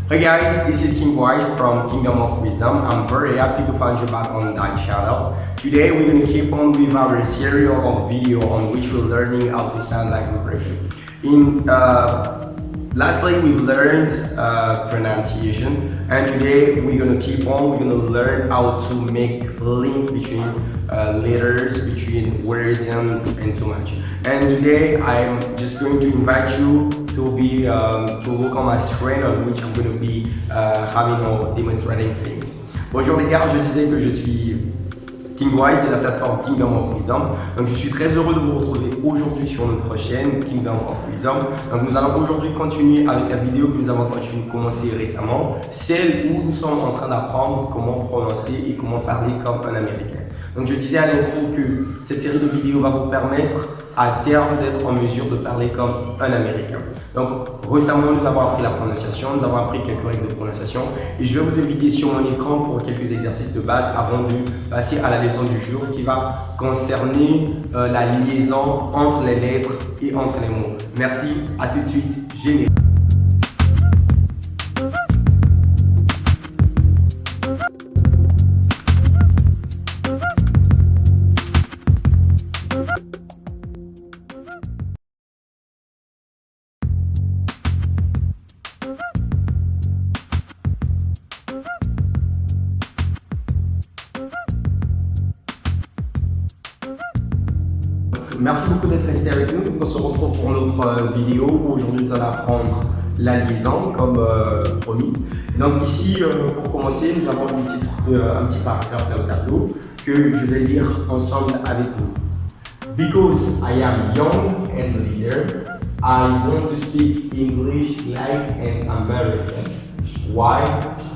Hey guys, this is King White from Kingdom of Wisdom. I'm very happy to find you back on that channel. Today we're going to keep on with our series of video on which we're learning how to sound like vibration. Lastly, we've learned pronunciation, and today we're going to keep on. We're going to learn how to make link between letters, between words, and too much. And today I'm just going to invite you to be to look on my screen on which I'm going to be having or demonstrating things. Bonjour les gars, je disais que je suis King Wise de la plateforme Kingdom of Wisdom. Donc je suis très heureux de vous retrouver aujourd'hui sur notre chaîne Kingdom of Wisdom. Donc nous allons aujourd'hui continuer avec la vidéo que nous avons commencé récemment, celle où nous sommes en train d'apprendre comment prononcer et comment parler comme un Américain. Donc je disais à l'intro que cette série de vidéos va vous permettre à terme d'être en mesure de parler comme un Américain. Donc récemment nous avons appris la prononciation, nous avons appris quelques règles de prononciation et je vais vous inviter sur mon écran pour quelques exercices de base avant de passer à la leçon du jour qui va concerner la liaison entre les lettres et entre les mots. Merci, à tout de suite, générique. Merci beaucoup d'être resté avec nous. On se retrouve pour notre vidéo où aujourd'hui nous allons apprendre la liaison comme promis. Donc ici, pour commencer, nous avons un petit paragraphe dans le tableau que je vais lire ensemble avec vous. Because I am young and leader, I want to speak English like an American. Why?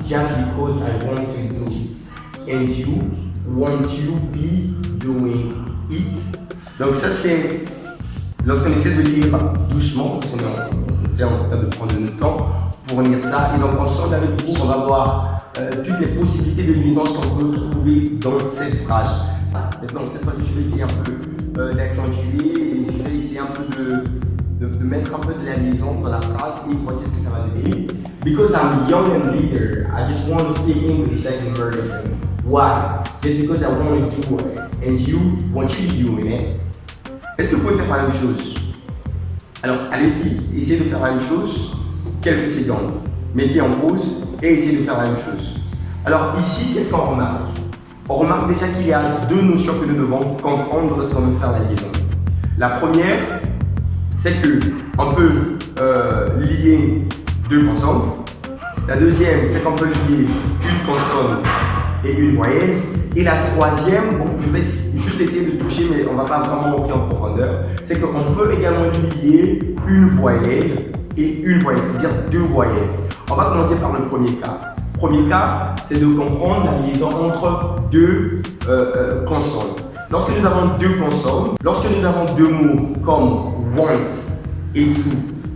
Just because I want to do it. And you want to be doing it. Donc ça c'est lorsqu'on essaie de lire doucement, parce qu'on essaie en tout cas de prendre le temps pour lire ça. Et donc ensemble avec vous, on va voir toutes les possibilités de liaison qu'on peut trouver dans cette phrase. Maintenant cette fois-ci je vais essayer un peu d'accentuer et je vais essayer un peu de mettre un peu de la liaison dans la phrase et voici ce que ça va donner. Because I'm young and leader, I just want to speak English like an American. Why? Just because I want to do it and you want to be doing it. Est-ce que vous pouvez faire la même chose? Alors allez-y, essayez de faire la même chose, quelques secondes. Mettez en pause et essayez de faire la même chose. Alors ici, qu'est-ce qu'on remarque? On remarque déjà qu'il y a deux notions que nous devons comprendre lorsqu'on veut faire la liaison. La première, c'est qu'on peut lier deux consonnes. La deuxième, c'est qu'on peut lier une consonne et une voyelle. Et la troisième, bon, je vais juste essayer de toucher, mais on ne va pas vraiment rentrer en profondeur, c'est qu'on peut également lier une voyelle et une voyelle, c'est-à-dire deux voyelles. On va commencer par le premier cas. Le premier cas, c'est de comprendre la liaison entre deux consonnes. Lorsque nous avons deux consonnes, lorsque nous avons deux mots comme want et to,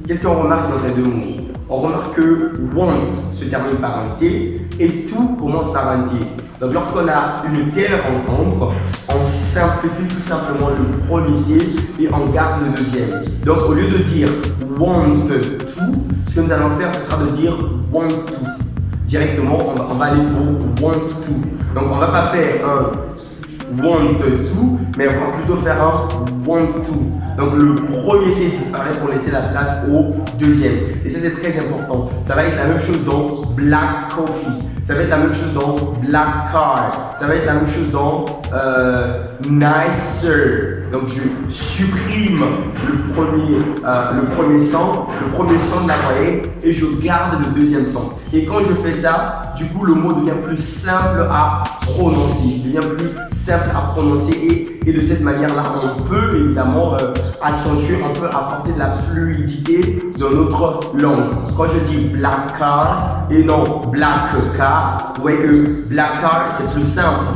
qu'est-ce qu'on remarque dans ces deux mots? On remarque que want se termine par un T et to commence par un T. Donc lorsqu'on a une telle rencontre, on simplifie tout simplement le premier T et on garde le deuxième. Donc au lieu de dire want to, ce que nous allons faire, ce sera de dire want to. Directement, on va aller pour want to. Donc on ne va pas faire un want to, mais on va plutôt faire un want to. Donc le premier T disparaît pour laisser la place au deuxième. Et ça c'est très important. Ça va être la même chose dans black coffee. Ça va être la même chose dans black car. Ça va être la même chose dans nicer. Donc je supprime le premier son de la voyelle et je garde le deuxième son. Et quand je fais ça, du coup le mot devient plus simple à prononcer. Il devient plus simple à prononcer et de cette manière-là, on peut évidemment accentuer, on peut apporter de la fluidité dans notre langue. Quand je dis black car et non black car, vous voyez que black car c'est plus simple, ça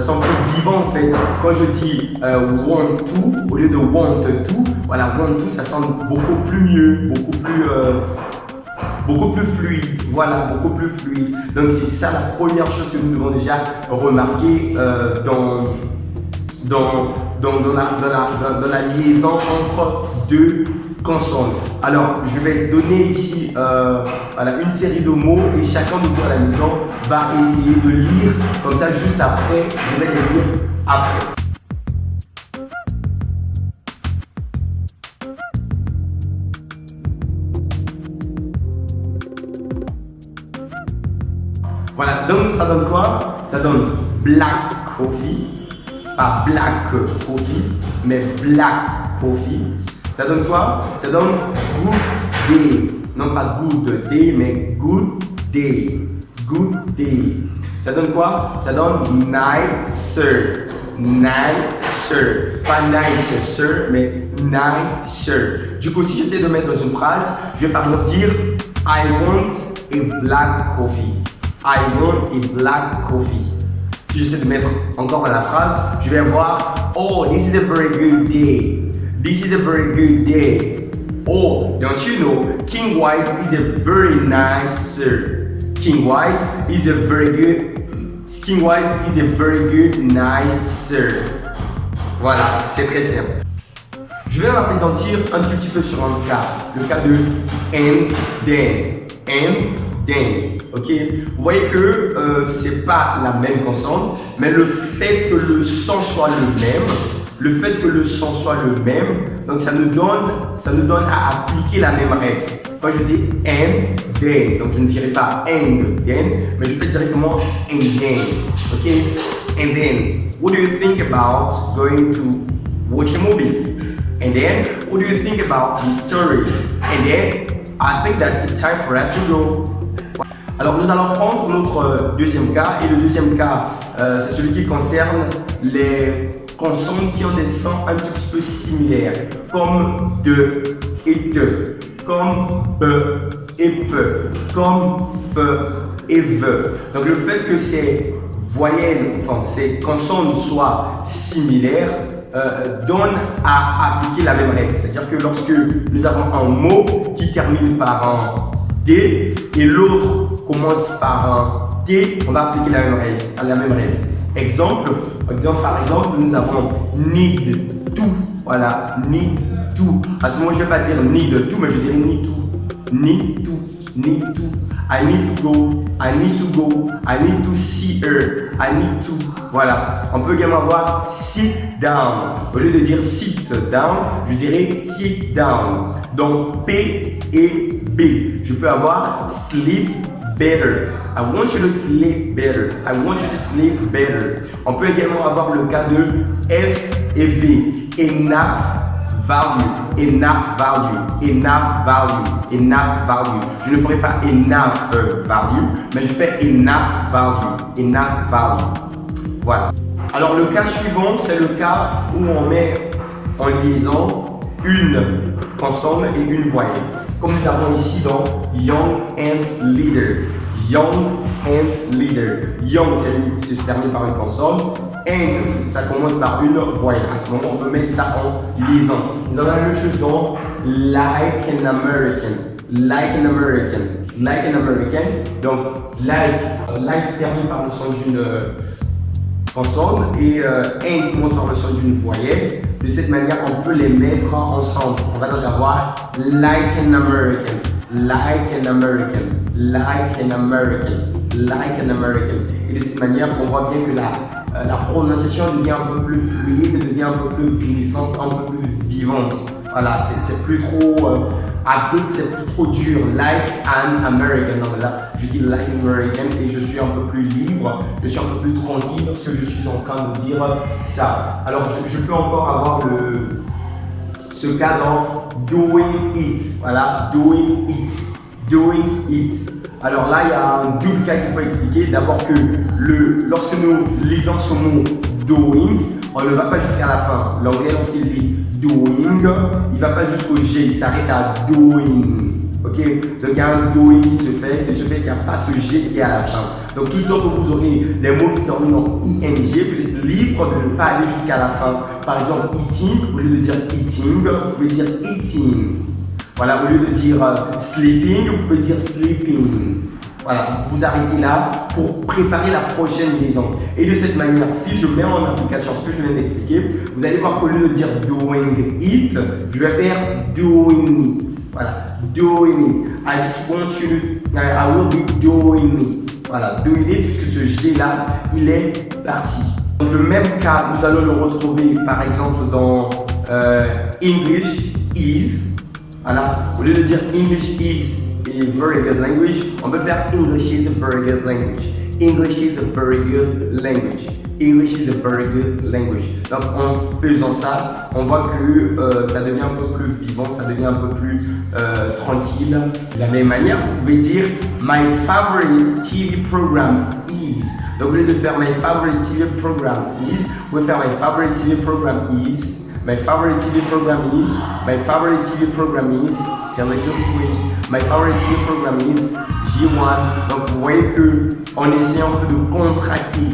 sent plus vivant en fait. Quand je dis want to, au lieu de want to, voilà, want to ça sent beaucoup plus mieux, beaucoup plus fluide, voilà, beaucoup plus fluide. Donc c'est ça la première chose que nous devons déjà remarquer dans la liaison entre deux consonnes. Alors, je vais donner ici voilà, une série de mots et chacun de vous à la maison va essayer de lire. Comme ça, juste après, je vais les lire après. Voilà, donc ça donne quoi? Ça donne black coffee, pas black coffee, mais black coffee. Ça donne quoi? Ça donne good day. Non pas good day, mais good day. Good day. Ça donne quoi? Ça donne nicer. Nicer. Pas nicer, mais nicer. Du coup, si j'essaie de mettre dans une phrase, je vais par exemple dire I want a black coffee. I want a black coffee. Si j'essaie de mettre encore dans la phrase, je vais avoir oh, this is a very good day. This is a very good day. Oh, don't you know, King Wise is a very nice sir. King Wise is a very good, nice sir. Voilà, c'est très simple. Je vais m'appesantir un tout petit peu sur un cas, le cas de and then. And then. Ok, vous voyez que c'est pas la même consonne, mais le fait que le son soit le même, donc ça nous donne à appliquer la même règle. Quand je dis and then, donc je ne dirai pas and then, mais je fais directement and then. Ok, and then, what do you think about going to watch a movie? And then, what do you think about this story? And then, I think that it's time for us to go. Alors nous allons prendre notre deuxième cas, et le deuxième cas, c'est celui qui concerne les consonnes qui ont des sons un tout petit peu similaires, comme de et te, comme be et peu, comme fe et ve. Donc le fait que ces voyelles, enfin ces consonnes soient similaires, donne à appliquer la même règle. C'est-à-dire que lorsque nous avons un mot qui termine par un D et l'autre commence par un T, on va appliquer la même règle. Exemple, par exemple, nous avons need to. Voilà, need to. À ce moment, je ne vais pas dire need to, mais je dirais need to. Need to. Need to. I need to go. I need to go. I need to see her. I need to. Voilà. On peut également avoir sit down. Au lieu de dire sit down, je dirais sit down. Donc P et B. Je peux avoir sleep better. I want you to sleep better. I want you to sleep better. On peut également avoir le cas de F et V. Enough value. Enough value. Enough value. Enough value. Je ne ferai pas enough value, mais je fais enough value. Enough value. Voilà. Alors le cas suivant, c'est le cas où on met en liaison une consonne et une voyelle. Comme nous avons ici dans young and leader. Young and leader. Young, c'est se termine par une consonne. And, ça commence par une voyelle. À ce moment, on peut mettre ça en liaison. Nous avons la même chose dans like an American. Like an American. Like an American. Donc, like termine par le son d'une consonne et and commence par le son d'une voyelle. De cette manière, on peut les mettre ensemble. On va donc avoir like an American, like an American, like an American, like an American. Et de cette manière, on voit bien que la prononciation devient un peu plus fluide, devient un peu plus glissante, un peu plus vivante. Voilà, c'est plus trop abrupt, c'est plus trop dur. Like an American. Donc là, je dis like an American et je suis un peu plus libre, je suis un peu plus tranquille parce que je suis en train de dire ça. Alors, je peux encore avoir ce cas dans doing it. Voilà, doing it. Doing it. Alors là, il y a un double cas qu'il faut expliquer. D'abord que lorsque nous lisons ce mot doing, on ne va pas jusqu'à la fin. L'anglais, lorsqu'il dit doing, il ne va pas jusqu'au G, il s'arrête à doing. Ok, donc il y a un doing qui se fait, de ce fait qu'il n'y a pas ce G qui est à la fin. Donc tout le temps que vous aurez des mots qui se terminent en ing, vous êtes libre de ne pas aller jusqu'à la fin. Par exemple, eating, au lieu de dire eating, vous pouvez dire eating. Voilà, au lieu de dire sleeping, vous pouvez dire sleeping. Voilà, vous arrêtez là pour préparer la prochaine liaison. Et de cette manière, si je mets en application ce que je viens d'expliquer, vous allez voir qu'au lieu de dire doing it, je vais faire doing it. Voilà, doing it. I just want you to, I will be doing it. Voilà, doing it, puisque ce G là, il est parti. Dans le même cas, nous allons le retrouver par exemple dans English is. Voilà, au lieu de dire English is a very good language, on peut faire English is a very good language. English is a very good language. English is a very good language. Donc en faisant ça, on voit que ça devient un peu plus vivant, ça devient un peu plus tranquille. De la même manière, vous pouvez dire My favorite TV program is. Donc au lieu de faire My favorite TV program is, vous pouvez faire My favorite TV program is. My favorite TV program is. My favorite TV program is. Little quiz. My favorite TV program is J1. Donc vous voyez que en essayant de contracter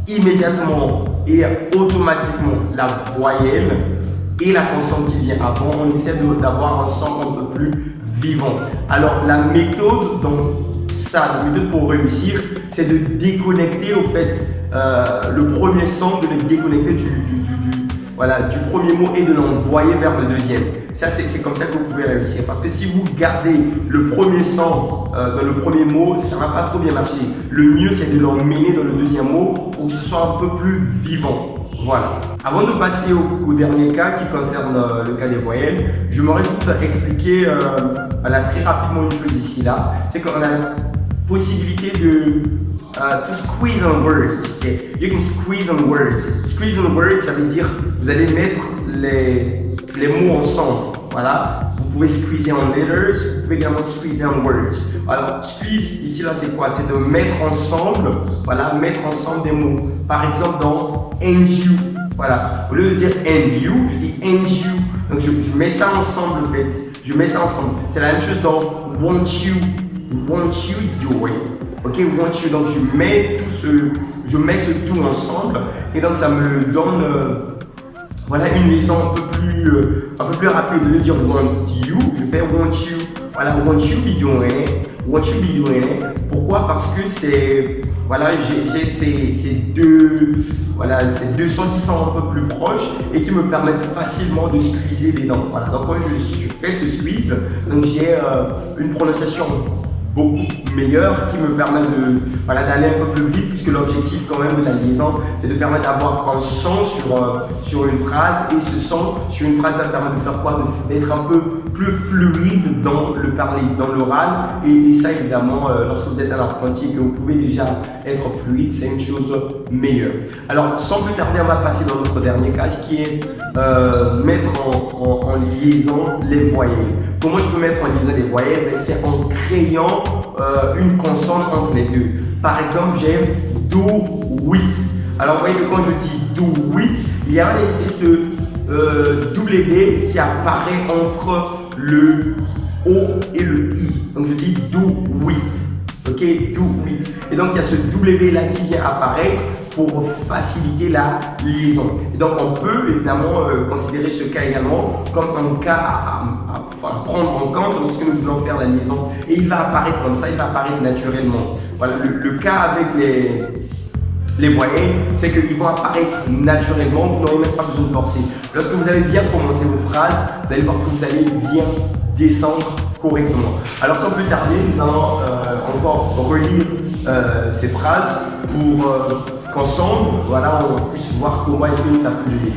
immédiatement et automatiquement la voyelle et la consonne qui vient avant, on essaie d'avoir un son un peu plus vivant. Alors la méthode la méthode pour réussir, c'est de déconnecter au fait le premier son, de le déconnecter du premier mot et de l'envoyer vers le deuxième. Ça, c'est comme ça que vous pouvez réussir. Parce que si vous gardez le premier son dans le premier mot, ça ne va pas trop bien marcher. Le mieux, c'est de l'emmener dans le deuxième mot pour que ce soit un peu plus vivant. Voilà. Avant de passer au dernier cas qui concerne le cas des voyelles, je m'aurais juste expliquer très rapidement une chose ici là. C'est qu'on a la possibilité de to squeeze on words. Okay? You can squeeze on words. Squeeze on words, ça veut dire vous allez mettre les mots ensemble. Voilà. Vous pouvez squeezer en letters, vous pouvez également squeezer en words. Alors, squeeze ici là, c'est quoi? C'est de mettre ensemble, mettre ensemble des mots. Par exemple, dans and you. Voilà. Au lieu de dire and you, je dis and you. Donc, je mets ça ensemble en fait. Je mets ça ensemble. C'est la même chose dans want you. Want you do it. Ok, want you. Donc je mets ce tout ensemble et donc ça me donne une liaison un peu plus rapide. De dire want you, je fais want you. Voilà, want you be doing it. Want you be doing it. Pourquoi? Parce que j'ai ces deux sons qui sont un peu plus proches et qui me permettent facilement de squeezer les dents. Voilà, donc quand je fais ce squeeze, donc j'ai une prononciation beaucoup meilleur qui me permet d'aller un peu plus vite, puisque l'objectif quand même de la liaison, c'est de permettre d'avoir un son sur une phrase, et ce son sur une phrase, ça permet de faire quoi? D'être un peu plus fluide dans le parler, dans l'oral, et ça évidemment, lorsque vous êtes un apprenti et que vous pouvez déjà être fluide, c'est une chose meilleure. Alors sans plus tarder, on va passer dans notre dernier cas, qui est mettre en liaison les voyelles. Comment je peux mettre en liaison les voyelles? C'est en créant une consonne entre les deux. Par exemple, j'ai do with. Alors, vous voyez que quand je dis do with, il y a une espèce de W qui apparaît entre le O et le I. Donc, je dis do with. Ok, do with. Et donc, il y a ce W là qui vient apparaître pour faciliter la liaison. Et donc, on peut évidemment considérer ce cas également comme un cas à prendre en compte lorsque nous voulons faire la liaison. Et il va apparaître comme ça, il va apparaître naturellement. Voilà, le cas avec les voyelles, c'est qu'ils vont apparaître naturellement, vous n'aurez même pas besoin de forcer. Lorsque vous avez bien commencé vos phrases, vous allez voir que vous allez bien descendre correctement. Alors sans plus tarder, nous allons encore relire ces phrases pour qu'ensemble, on puisse voir comment est-ce que ça peut aider.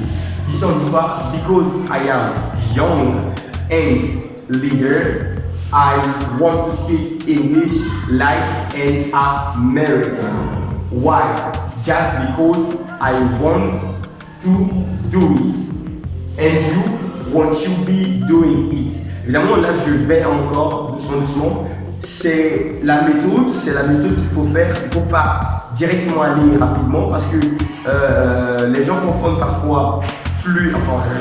Ici on dit quoi? Because I am young and leader, I want to speak English like an American. Why? Just because I want to do it. And you want to be doing it. Évidemment, là, je vais encore doucement. C'est la méthode qu'il faut faire. Il ne faut pas directement aller rapidement parce que les gens confondent parfois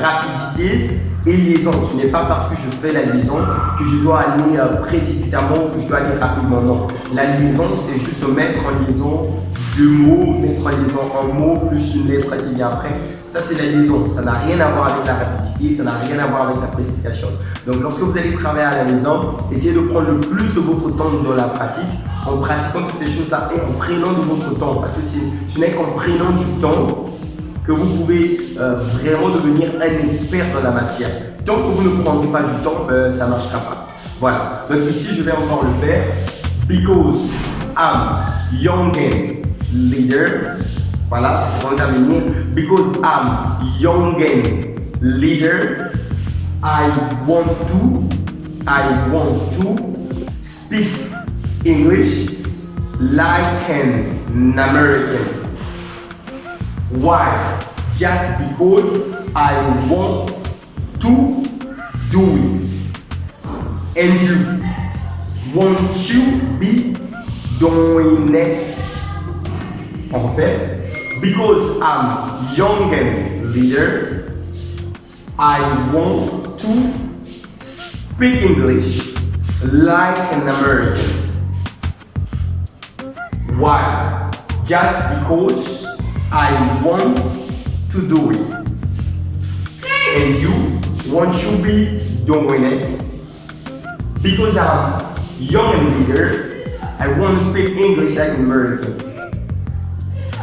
rapidité et liaison. Ce n'est pas parce que je fais la liaison que je dois aller précipitamment ou que je dois aller rapidement. Non. La liaison, c'est juste mettre en liaison deux mots, mettre en liaison un mot plus une lettre qui vient après. Ça, c'est la liaison. Ça n'a rien à voir avec la rapidité, ça n'a rien à voir avec la précipitation. Donc, lorsque vous allez travailler à la maison, essayez de prendre le plus de votre temps dans la pratique, en pratiquant toutes ces choses-là et en prenant de votre temps. Parce que ce n'est qu'en prenant du temps que vous pouvez vraiment devenir un expert dans la matière. Tant que vous ne prendrez pas du temps, ça ne marchera pas. Voilà. Donc ici, je vais encore le faire. Because I'm young and leader. Voilà, c'est comme ça venir. Because I'm young and leader, I want to speak English like an American. Why? Just because I want to do it. And you, won't you be doing it? En fait, because I'm young and leader, I want to speak English like an American. Why? Just because I want to do it. And you, won't you be doing it? Because I'm young and leader, I want to speak English like an American.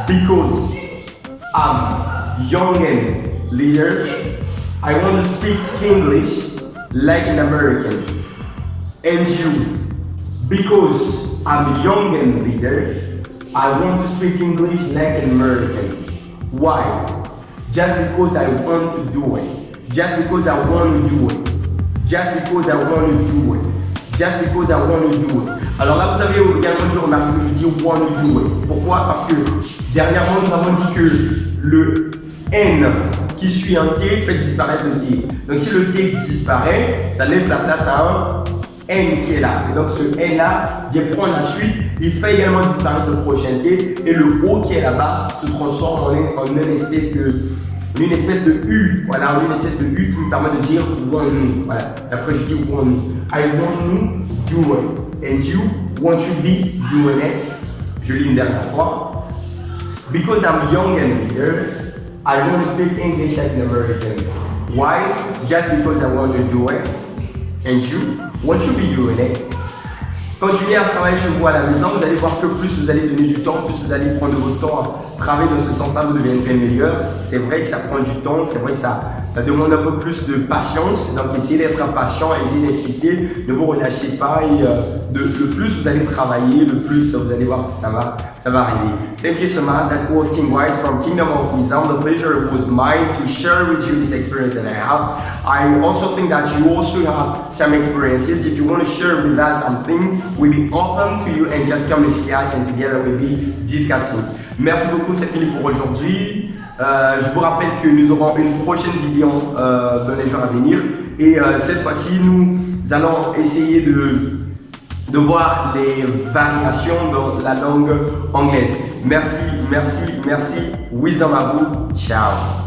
Because I'm young and leader, I want to speak English like an American. And you, because I'm young and leader, I want to speak English like an American. Why? Just because I want to do it. Just because I want to do it. Just because I want to do it. Just because I want to do it. Alors là, vous avez également dû remarquer que je dis want to do it. Pourquoi? Parce que dernièrement, nous avons dit que le N qui suit un T fait disparaître le T. Donc si le T disparaît, ça laisse la place à un N qui est là. Et donc ce N là vient prendre la suite, il fait également disparaître le prochain T et le O qui est là-bas se transforme en une espèce de U. Voilà, une espèce de U qui me permet de dire want to. Voilà, après je dis want to. I want to do it. And you, won't you be doing it? Je lis une dernière fois. Because I'm young and leader, I want to speak English like an American. Why? Just because I want to do it. And you, won't you be doing it? Quand je viens à travailler chez vous à la maison, vous allez voir que plus vous allez donner du temps, plus vous allez prendre de votre temps à travailler dans ce sens-là, vous deviendrez meilleur. C'est vrai que ça prend du temps, c'est vrai que ça demande un peu plus de patience. Donc essayez d'être patient, essayez d'insister, ne vous relâchez pas et le plus vous allez travailler, le plus vous allez voir que ça va arriver. Thank you so much. That was King Wise from Kingdom of Wisdom. The pleasure was mine to share with you this experience that I have. I also think that you also have some experiences. If you want to share with us something, we'll be open to you and just come and see us and together we'll be discussing. Merci beaucoup, c'est fini pour aujourd'hui. Je vous rappelle que nous aurons une prochaine vidéo dans les jours à venir et cette fois-ci nous allons essayer de voir les variations dans la langue anglaise. Merci, merci, merci. Wisdom à vous. Ciao.